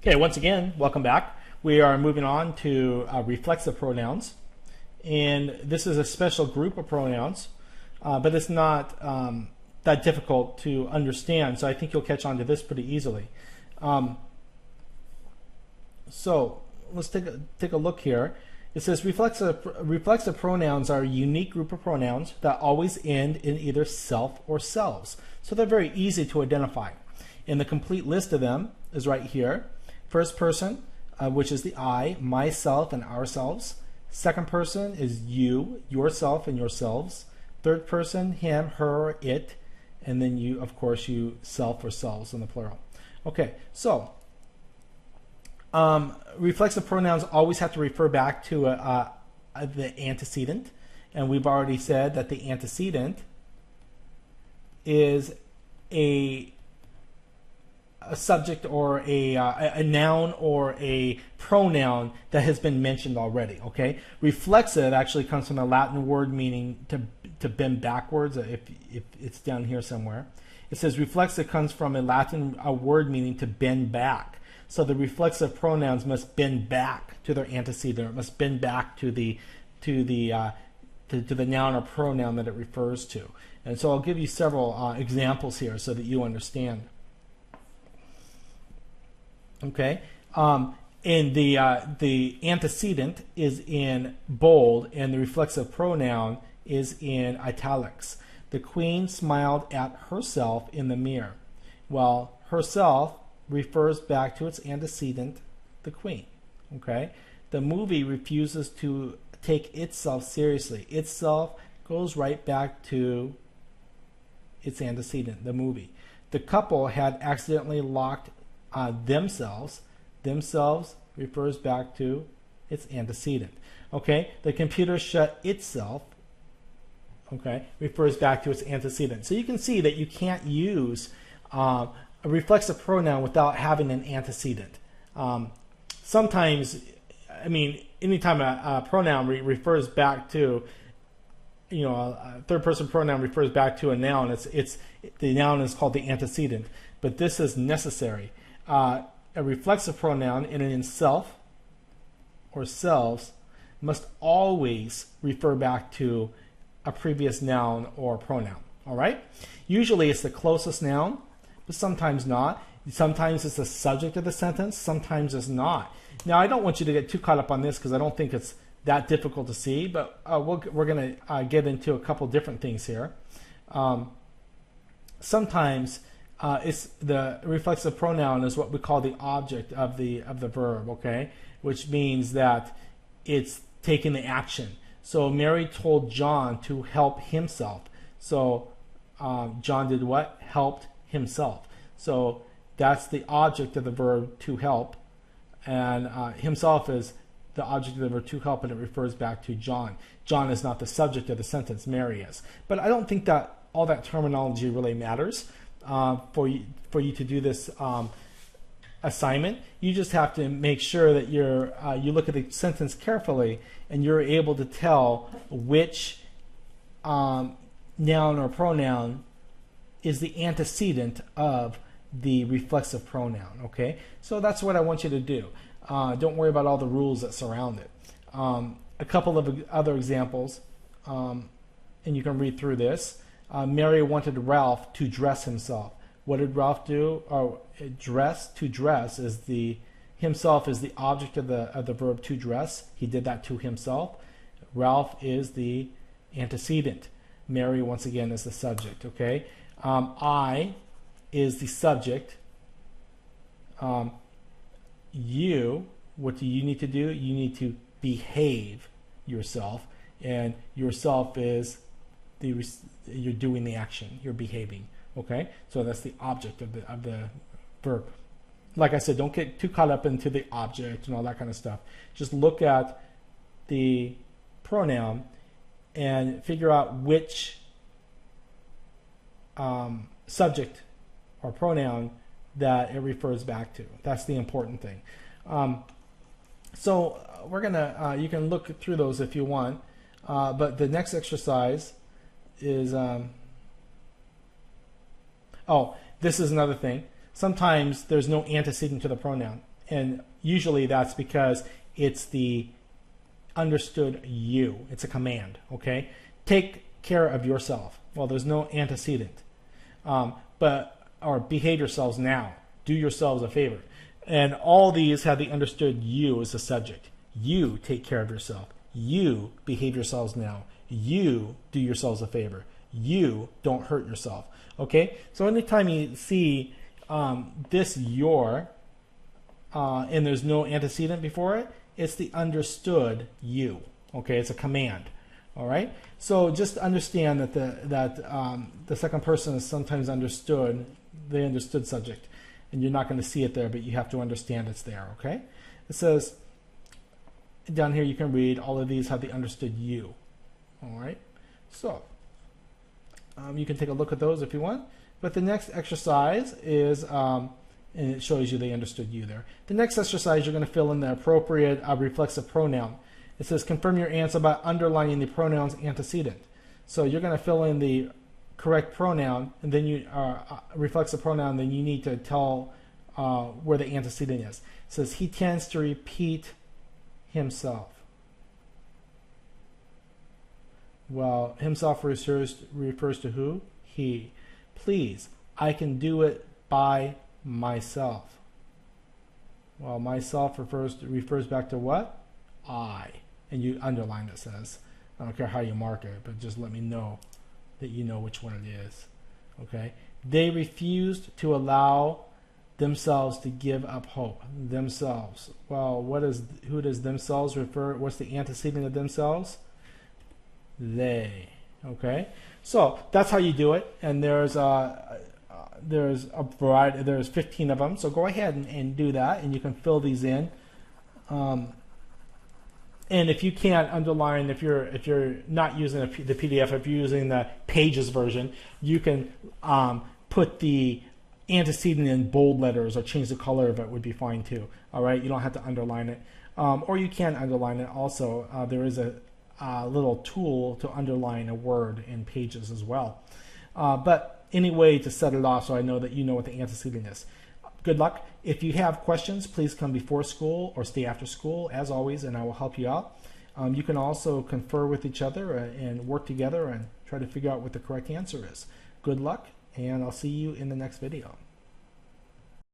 Okay, once again, welcome back. We are moving on to reflexive pronouns. And this is a special group of pronouns, but it's not that difficult to understand. So I think you'll catch on to this pretty easily. So let's take a look here. It says reflexive pronouns are a unique group of pronouns that always end in either self or selves. So they're very easy to identify. And the complete list of them is right here. First person, which is the I, myself, and ourselves. Second person is you, yourself, and yourselves. Third person, him, her, it. And then you, of course, you, self or selves in the plural. Okay, so reflexive pronouns always have to refer back to the antecedent. And we've already said that the antecedent is a subject or a noun or a pronoun that has been mentioned already. Okay, reflexive actually comes from a Latin word meaning to bend backwards. If it's down here somewhere, it says reflexive comes from a Latin word meaning to bend back. So the reflexive pronouns must bend back to their antecedent. It must bend back to the noun or pronoun that it refers to. And so I'll give you several examples here so that you understand. Okay, and the antecedent is in bold, and the reflexive pronoun is in italics. The queen smiled at herself in the mirror. Well, herself refers back to its antecedent, the queen. Okay, the movie refuses to take itself seriously. Itself goes right back to its antecedent, the movie. The couple had accidentally locked themselves. Themselves refers back to its antecedent. Okay, the computer shut itself. Okay, refers back to its antecedent. So you can see that you can't use a reflexive pronoun without having an antecedent. Sometimes, I mean, anytime a pronoun refers back to, a third person pronoun refers back to a noun, it's the noun is called the antecedent. But this is necessary. A reflexive pronoun in an self or selves must always refer back to a previous noun or pronoun. All right? Usually it's the closest noun, but sometimes not. Sometimes it's the subject of the sentence, sometimes it's not. Now, I don't want you to get too caught up on this because I don't think it's that difficult to see, but we're going to get into a couple different things here. Sometimes it's the reflexive pronoun is what we call the object of the verb, okay, which means that it's taking the action. So Mary told John to help himself. So John did what? Helped himself. So that's the object of the verb to help, and himself is the object of the verb to help, and it refers back to John. John is not the subject of the sentence, Mary is. But I don't think that all that terminology really matters. For you to do this assignment. You just have to make sure that you look at the sentence carefully and you're able to tell which noun or pronoun is the antecedent of the reflexive pronoun. Okay, so that's what I want you to do. Don't worry about all the rules that surround it. A couple of other examples, and you can read through this. Mary wanted Ralph to dress himself. What did Ralph do? To dress is himself is the object of the verb to dress. He did that to himself. Ralph is the antecedent. Mary, once again, is the subject. Okay, I is the subject. You, what do you need to do? You need to behave yourself, and yourself is you're doing the action, you're behaving. Okay, so that's the object of the verb. Like I said, don't get too caught up into the object and all that kind of stuff. Just look at the pronoun and figure out which subject or pronoun that it refers back to. That's the important thing. So we're gonna you can look through those if you want, but the next exercise is this is another thing. Sometimes there's no antecedent to the pronoun, and usually that's because it's the understood you. It's a command, okay? Take care of yourself. Well, there's no antecedent. Or behave yourselves now. Do yourselves a favor. And all these have the understood you as the subject. You take care of yourself. You behave yourselves now. You do yourselves a favor. You don't hurt yourself. Okay? So anytime you see this your, and there's no antecedent before it, it's the understood you. Okay? It's a command. All right? So just understand that the second person is sometimes understood, the understood subject. And you're not going to see it there, but you have to understand it's there, okay? It says, down here you can read, all of these have the understood you. All right? So, you can take a look at those if you want. But the next exercise is, and it shows you they understood you there. The next exercise, you're going to fill in the appropriate reflexive pronoun. It says, confirm your answer by underlining the pronoun's antecedent. So you're going to fill in the correct pronoun, and then you reflexive pronoun, then you need to tell where the antecedent is. It says, he tends to repeat himself. Well, himself refers to who? He. Please, I can do it by myself. Well, myself refers back to what? I. And you underline it, says. I don't care how you mark it, but just let me know that you know which one it is. Okay? They refused to allow themselves to give up hope. Themselves. Well, who does themselves refer? What's the antecedent of themselves? They. Okay? So that's how you do it. And there's a variety. There's 15 of them. So go ahead and do that, and you can fill these in. And if you can't underline, if you're not using the PDF, if you're using the Pages version, you can put the antecedent in bold letters or change the color of it, would be fine too. All right, you don't have to underline it, or you can underline it. Also, there is a little tool to underline a word in Pages as well. But anyway, to set it off, so I know that you know what the antecedent is. Good luck. If you have questions, please come before school or stay after school, as always, and I will help you out. You can also confer with each other and work together and try to figure out what the correct answer is. Good luck, and I'll see you in the next video.